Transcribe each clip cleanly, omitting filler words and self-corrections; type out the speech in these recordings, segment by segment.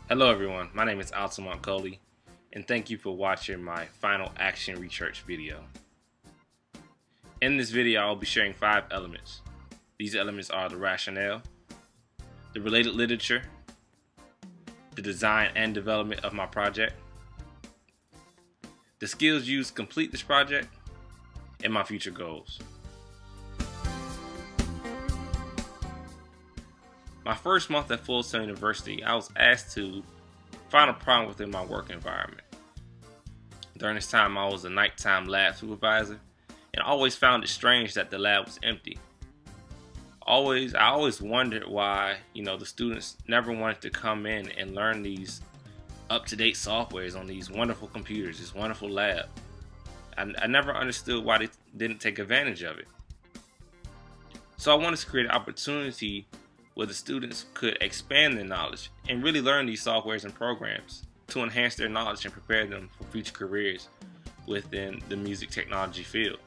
Hello everyone, my name is Altamont Coley, and thank you for watching my final action research video. In this video, I'll be sharing 5 elements. These elements are the rationale, the related literature, the design and development of my project, the skills used to complete this project, and my future goals. My first month at Full Sail University, I was asked to find a problem within my work environment. During this time, I was a nighttime lab supervisor, and I always found it strange that the lab was empty. I always wondered why, the students never wanted to come in and learn these up-to-date softwares on these wonderful computers, this wonderful lab. I never understood why they didn't take advantage of it. So I wanted to create an opportunity where the students could expand their knowledge and really learn these softwares and programs to enhance their knowledge and prepare them for future careers within the music technology field.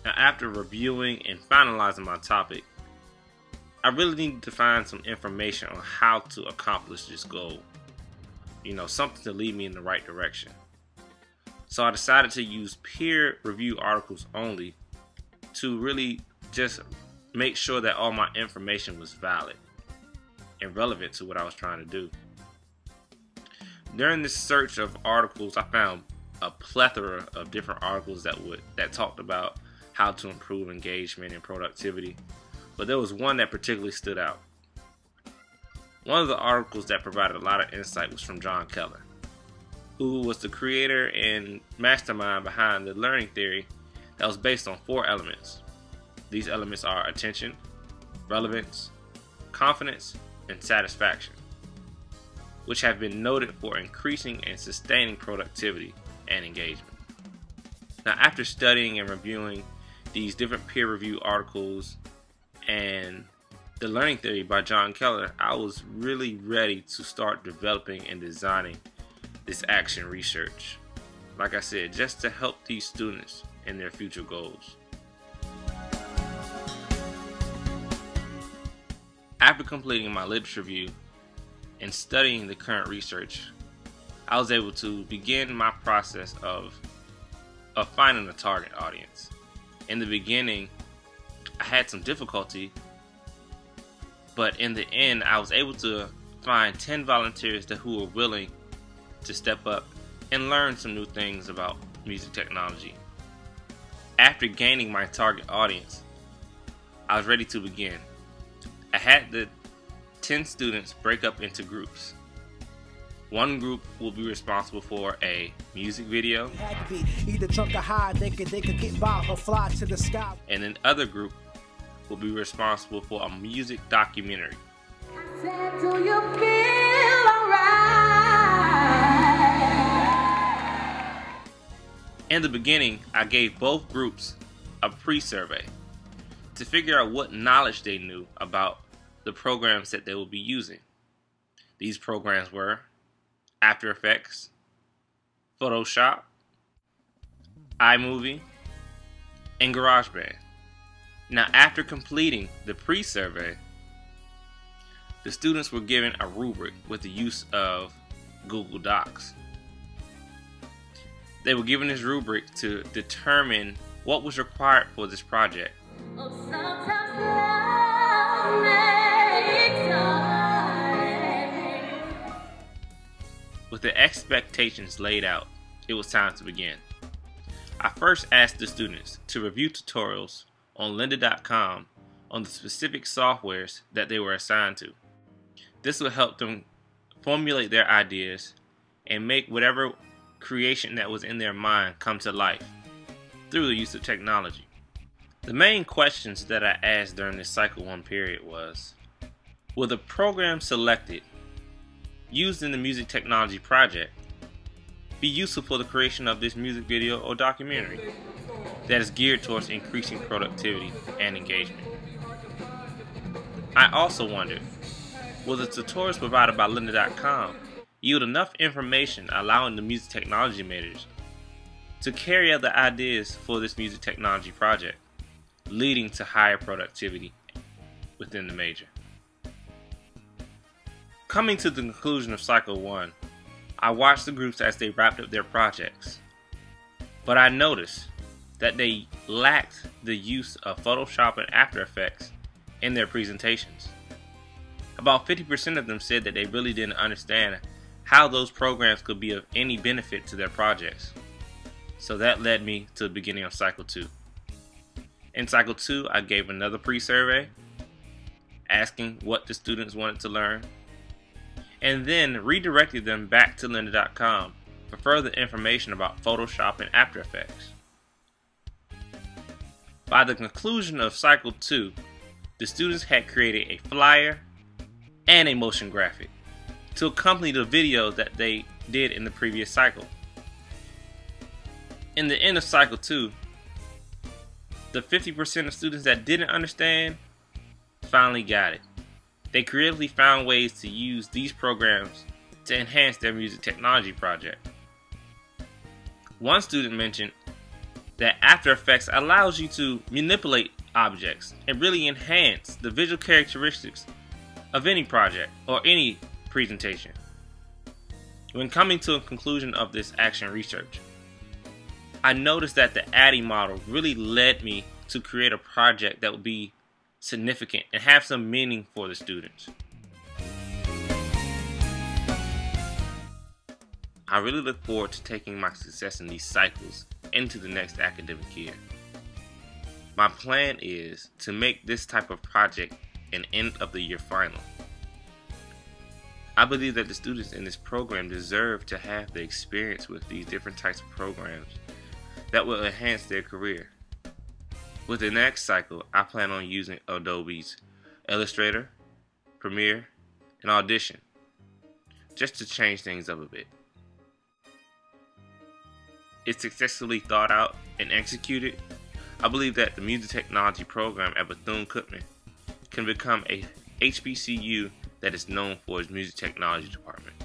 Now, after reviewing and finalizing my topic, I really needed to find some information on how to accomplish this goal. Something to lead me in the right direction. So I decided to use peer-reviewed articles only to really just make sure that all my information was valid and relevant to what I was trying to do. During this search of articles, I found a plethora of different articles that talked about how to improve engagement and productivity, but there was one that particularly stood out. One of the articles that provided a lot of insight was from John Keller, who was the creator and mastermind behind the learning theory that was based on 4 elements. These elements are attention, relevance, confidence, and satisfaction, which have been noted for increasing and sustaining productivity and engagement. Now, after studying and reviewing these different peer-reviewed articles and the learning theory by John Keller, I was really ready to start developing and designing this action research. Like I said, just to help these students in their future goals. After completing my literature review and studying the current research, I was able to begin my process of finding a target audience. In the beginning, I had some difficulty, but in the end, I was able to find 10 volunteers who were willing to step up and learn some new things about music technology. After gaining my target audience, I was ready to begin. I had the 10 students break up into groups. One group will be responsible for a music video, and an other group will be responsible for a music documentary. I said, do you feel alright? In the beginning, I gave both groups a pre-survey to figure out what knowledge they knew about the programs that they will be using. These programs were After Effects, Photoshop, iMovie, and GarageBand. Now, after completing the pre-survey, the students were given a rubric with the use of Google Docs. They were given this rubric to determine what was required for this project. With the expectations laid out, it was time to begin. I first asked the students to review tutorials on lynda.com on the specific softwares that they were assigned to. This will help them formulate their ideas and make whatever creation that was in their mind come to life through the use of technology. The main questions that I asked during this Cycle 1 period was, will the program selected used in the music technology project be useful for the creation of this music video or documentary that is geared towards increasing productivity and engagement? I also wondered, will the tutorials provided by lynda.com yield enough information allowing the music technology majors to carry out the ideas for this music technology project? leading to higher productivity within the major. Coming to the conclusion of Cycle 1, I watched the groups as they wrapped up their projects, but I noticed that they lacked the use of Photoshop and After Effects in their presentations. About 50% of them said that they really didn't understand how those programs could be of any benefit to their projects. So that led me to the beginning of Cycle 2. In Cycle 2, I gave another pre-survey asking what the students wanted to learn, and then redirected them back to lynda.com for further information about Photoshop and After Effects. By the conclusion of Cycle 2, the students had created a flyer and a motion graphic to accompany the videos that they did in the previous cycle. In the end of Cycle 2, the 50% of students that didn't understand finally got it. They creatively found ways to use these programs to enhance their music technology project. One student mentioned that After Effects allows you to manipulate objects and really enhance the visual characteristics of any project or any presentation. When coming to a conclusion of this action research, I noticed that the ADDIE model really led me to create a project that would be significant and have some meaning for the students. I really look forward to taking my success in these cycles into the next academic year. My plan is to make this type of project an end of the year final. I believe that the students in this program deserve to have the experience with these different types of programs that will enhance their career. With the next cycle, I plan on using Adobe's Illustrator, Premiere, and Audition, just to change things up a bit. If successfully thought out and executed, I believe that the music technology program at Bethune-Cookman can become a HBCU that is known for its music technology department.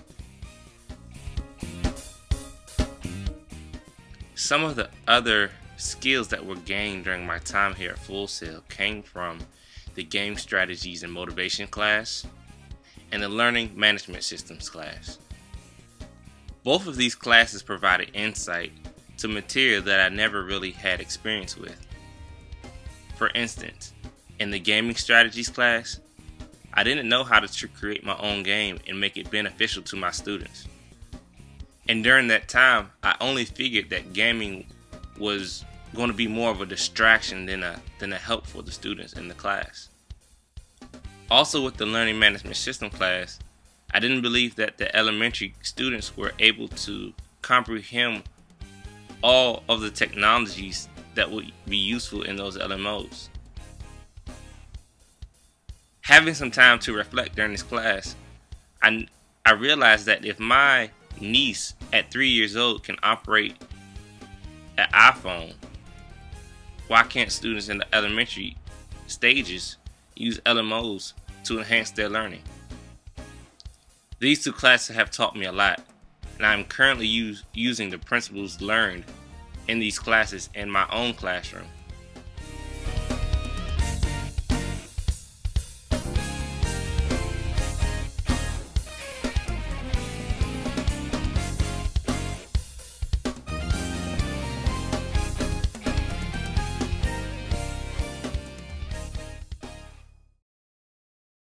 Some of the other skills that were gained during my time here at Full Sail came from the Game Strategies and Motivation class and the Learning Management Systems class. Both of these classes provided insight to material that I never really had experience with. For instance, in the Gaming Strategies class, I didn't know how to create my own game and make it beneficial to my students. And during that time, I only figured that gaming was going to be more of a distraction than a help for the students in the class. Also, with the Learning Management System class, I didn't believe that the elementary students were able to comprehend all of the technologies that would be useful in those LMOs. Having some time to reflect during this class, I realized that if my niece at 3 years old can operate an iPhone, why can't students in the elementary stages use LMOs to enhance their learning? These two classes have taught me a lot, and I'm currently using the principles learned in these classes in my own classroom.